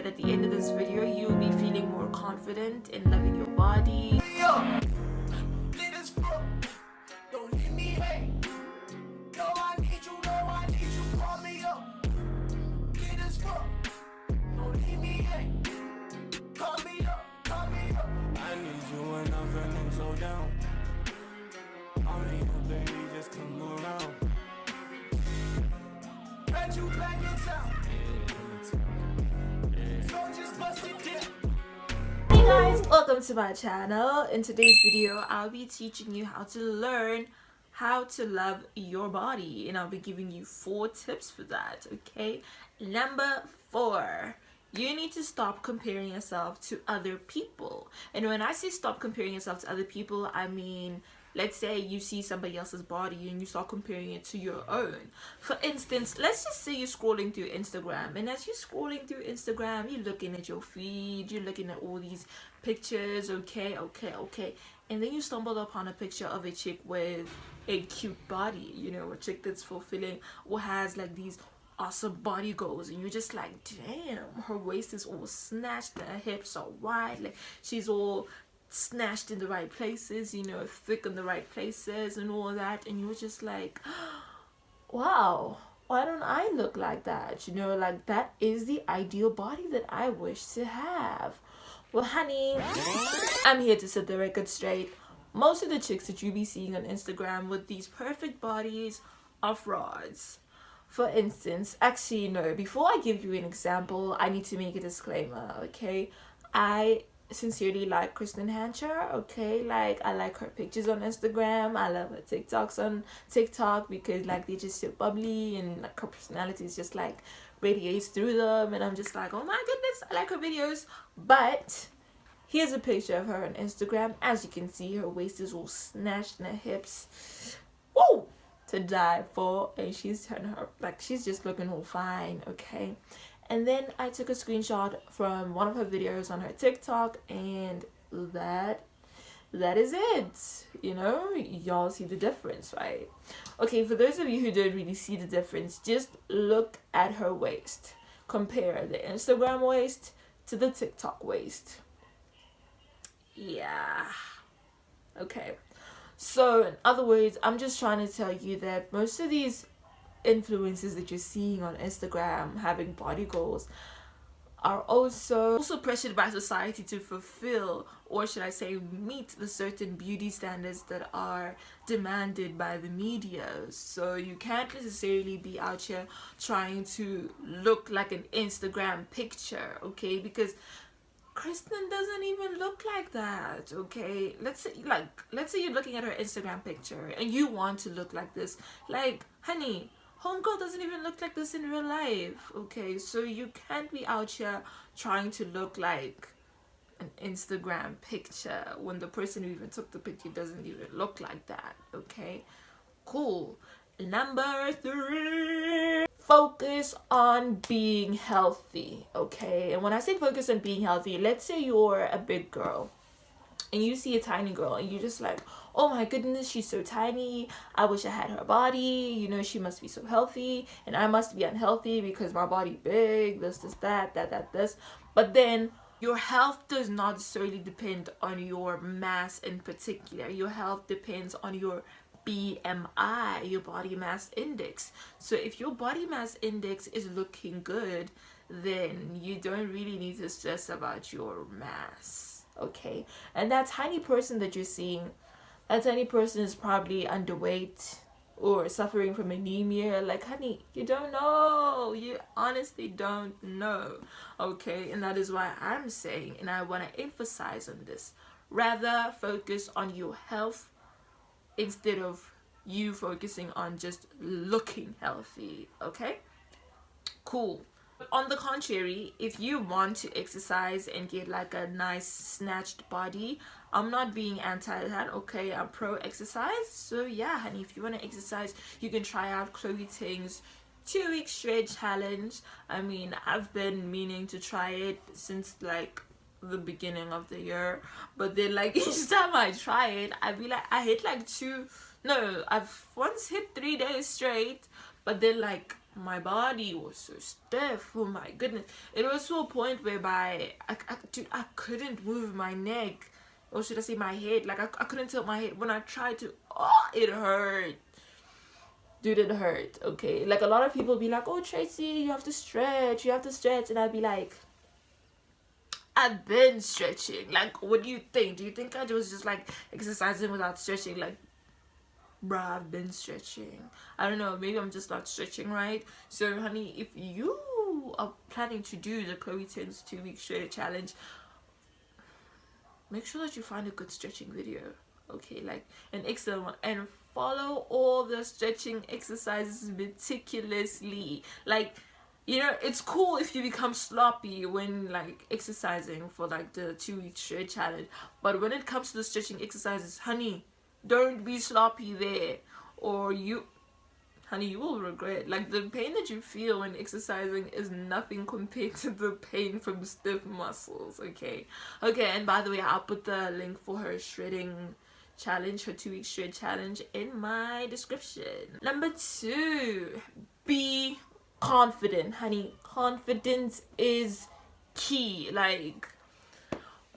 that at the end of this video you'll be feeling more confident in loving your body. Hey guys, welcome to my channel. In today's video I'll be teaching you how to learn how to love your body, and I'll be giving you 4 tips for that. Okay, number 4, you need to stop comparing yourself to other people. And when I say stop comparing yourself to other people, I mean, let's say you see somebody else's body and you start comparing it to your own. For instance, let's just say you're scrolling through Instagram, and as you're scrolling through Instagram, you're looking at your feed, you're looking at all these pictures, okay, and then you stumble upon a picture of a chick with a cute body, you know, a chick that's fulfilling or has like these awesome body goals, and you're just like, damn, her waist is all snatched and her hips are wide, like she's all snatched in the right places, you know, thick in the right places and all that, and you're just like, wow, why don't I look like that? You know, like that is the ideal body that I wish to have. Well, honey, I'm here to set the record straight. Most of the chicks that you be seeing on Instagram with these perfect bodies are frauds. For instance, actually no, before I give you an example, I need to make a disclaimer, okay? I sincerely like Kristen Hancher, okay? Like, I like her pictures on Instagram, I love her TikToks on TikTok because like they're just so bubbly, and like her personality is just like radiates through them, and I'm just like, oh my goodness, I like her videos. But here's a picture of her on Instagram. As you can see, her waist is all snatched and her hips, whoa, to die for, and she's turning her, like she's just looking all fine, okay? And then I took a screenshot from one of her videos on her TikTok, and that is it. You know, y'all see the difference, right? Okay, for those of you who don't really see the difference, just look at her waist. Compare the Instagram waist to the TikTok waist. Yeah. Okay. So in other words, I'm just trying to tell you that most of these influencers that you're seeing on Instagram having body goals are also pressured by society to fulfill, or should I say meet, the certain beauty standards that are demanded by the media. So you can't necessarily be out here trying to look like an Instagram picture, okay? Because Kristen doesn't even look like that, okay? Let's say you're looking at her Instagram picture and you want to look like this. Like, honey, homegirl doesn't even look like this in real life, okay? So you can't be out here trying to look like an Instagram picture when the person who even took the picture doesn't even look like that, okay? Cool. Number 3, focus on being healthy, okay? And when I say focus on being healthy, let's say you're a big girl and you see a tiny girl and you're just like, oh my goodness, she's so tiny, I wish I had her body, you know, she must be so healthy and I must be unhealthy because my body big, this, that, this. But then your health does not necessarily depend on your mass in particular. Your health depends on your BMI, your body mass index. So if your body mass index is looking good, then you don't really need to stress about your mass, okay? And that tiny person that you're seeing, that tiny person is probably underweight or suffering from anemia. Like, honey, you don't know, you honestly don't know, okay? And that is why I'm saying, and I want to emphasize on this, rather focus on your health instead of you focusing on just looking healthy, okay? Cool. On the contrary, if you want to exercise and get like a nice snatched body, I'm not being anti that, okay? I'm pro exercise. So yeah, honey, if you want to exercise, you can try out Chloe Ting's 2-week straight challenge. I mean, I've been meaning to try it since like the beginning of the year, but then like each time I try it, I be like, I hit like I've once hit 3 days straight, but then like my body was so stiff. Oh my goodness, it was to a point whereby dude, I couldn't move my neck, or should I say my head. Like I couldn't tilt my head. When I tried to, oh, it hurt. Dude, it hurt. Okay, like a lot of people be like, oh Tracy, you have to stretch, and I'd be like, I've been stretching. Like, what do you think? Do you think I was just like exercising without stretching? Like, bruh, I've been stretching. I don't know, maybe I'm just not stretching right. So honey, if you are planning to do the Chloe Tins 2-week straight challenge, make sure that you find a good stretching video, okay, like an excellent one, and follow all the stretching exercises meticulously. Like, you know, it's cool if you become sloppy when like exercising for like the 2-week straight challenge, but when it comes to the stretching exercises, honey, don't be sloppy there, or you will regret. Like, the pain that you feel when exercising is nothing compared to the pain from stiff muscles. Okay, and by the way, I'll put the link for her shredding challenge, her 2-week shred challenge, in my description. Number 2, be confident, honey. Confidence is key. Like,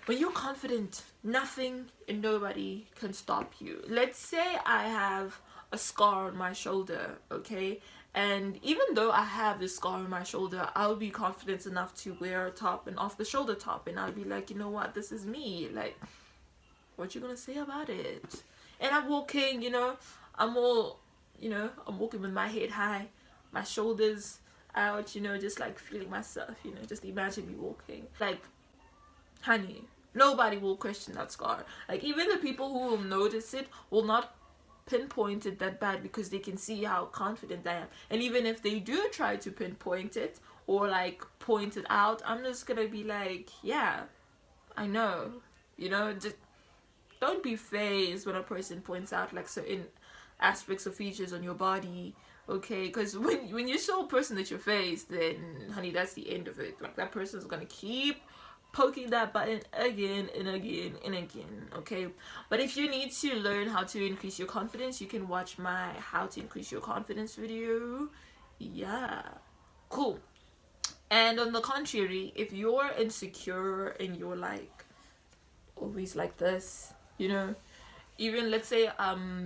when you're confident, nothing and nobody can stop you. Let's say I have a scar on my shoulder, okay, and even though I have this scar on my shoulder, I'll be confident enough to wear a top and off the shoulder top, and I'll be like, you know what, this is me. Like, what you gonna say about it? And I'm walking, you know, I'm walking with my head high, my shoulders out, you know, just like feeling myself, you know, just imagine me walking. Like, honey, nobody will question that scar. Like, even the people who will notice it will not pinpoint it that bad, because they can see how confident I am. And even if they do try to pinpoint it or like point it out, I'm just gonna be like, yeah, I know, you know. Just don't be fazed when a person points out like certain aspects or features on your body, okay? Because when you show a person that you're fazed, then honey, that's the end of it. Like, that person is gonna keep poking that button again and again and again, okay? But if you need to learn how to increase your confidence, you can watch my how to increase your confidence video. Yeah, cool. And on the contrary, if you're insecure and you're like always like this, you know, even let's say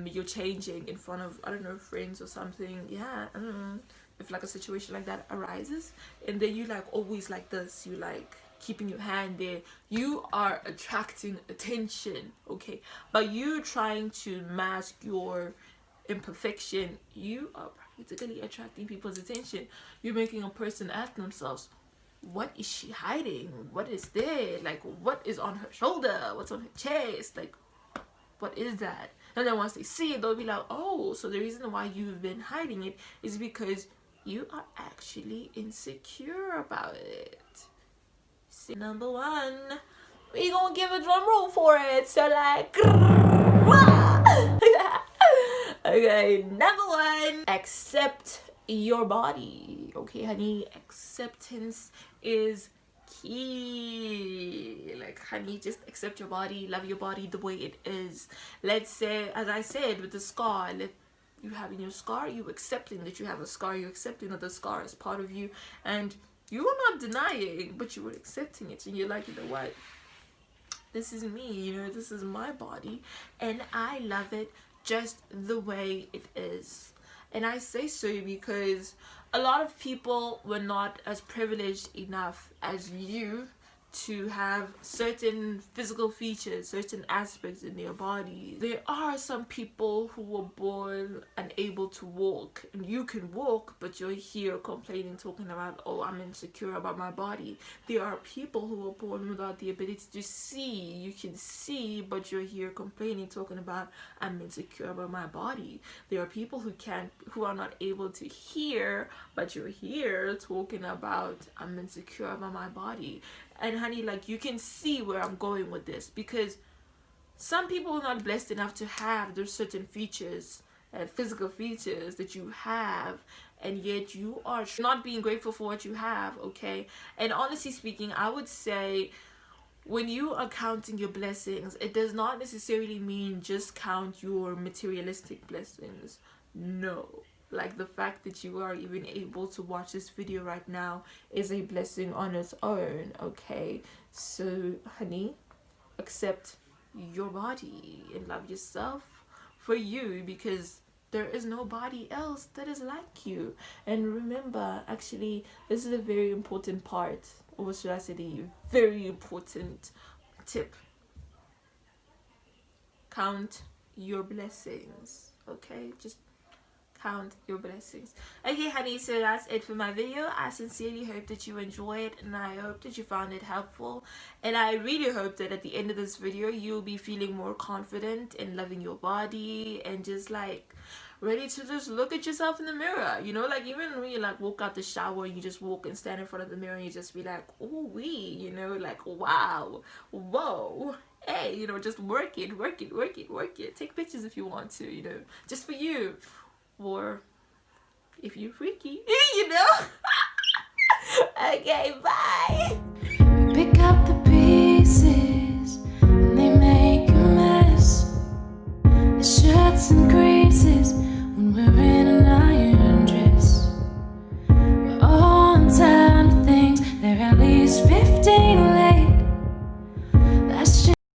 you're changing in front of, I don't know, friends or something, yeah, I don't know, if like a situation like that arises, and then you like always like this, you like keeping your hand there, you are attracting attention, okay? But you trying to mask your imperfection, you are practically attracting people's attention. You're making a person ask themselves, what is she hiding? What is there? Like, what is on her shoulder? What's on her chest? Like, what is that? And then once they see it, they'll be like, oh, so the reason why you've been hiding it is because you are actually insecure about it. Number 1, we gonna give a drum roll for it. So like, okay, number 1, accept your body. Okay, honey, acceptance is key. Like, honey, just accept your body, love your body the way it is. Let's say, as I said, with the scar, you having your scar, you accepting that you have a scar, you accepting that the scar is part of you, and you were not denying, but you were accepting it. And you're like, you know what? This is me, you know, this is my body. And I love it just the way it is. And I say so because a lot of people were not as privileged enough as you to have certain physical features, certain aspects in their body. There are some people who were born unable to walk, and you can walk, but you're here complaining, talking about, oh, I'm insecure about my body. There are people who were born without the ability to see. You can see, but you're here complaining, talking about, I'm insecure about my body. There are people who are not able to hear, but you're here talking about, I'm insecure about my body. And honey, like, you can see where I'm going with this, because some people are not blessed enough to have those certain features, physical features that you have, and yet you are not being grateful for what you have, okay? And honestly speaking, I would say, when you are counting your blessings, it does not necessarily mean just count your materialistic blessings. No. Like, the fact that you are even able to watch this video right now is a blessing on its own, okay? So, honey, accept your body and love yourself for you, because there is nobody else that is like you. And remember, actually, this is a very important part, or should I say the very important tip. Count your blessings, okay? Just count your blessings. Okay, honey, so that's it for my video. I sincerely hope that you enjoyed, and I hope that you found it helpful, and I really hope that at the end of this video you'll be feeling more confident in loving your body and just like ready to just look at yourself in the mirror, you know, like even when you like walk out the shower, you just walk and stand in front of the mirror and you just be like, oh wee, you know, like wow, whoa, hey, you know, just work it, work it, work it, work it. Take pictures if you want to, you know, just for you, or if you're freaky, you know. Okay, bye. Pick up the pieces and they make a mess. The shirts and creases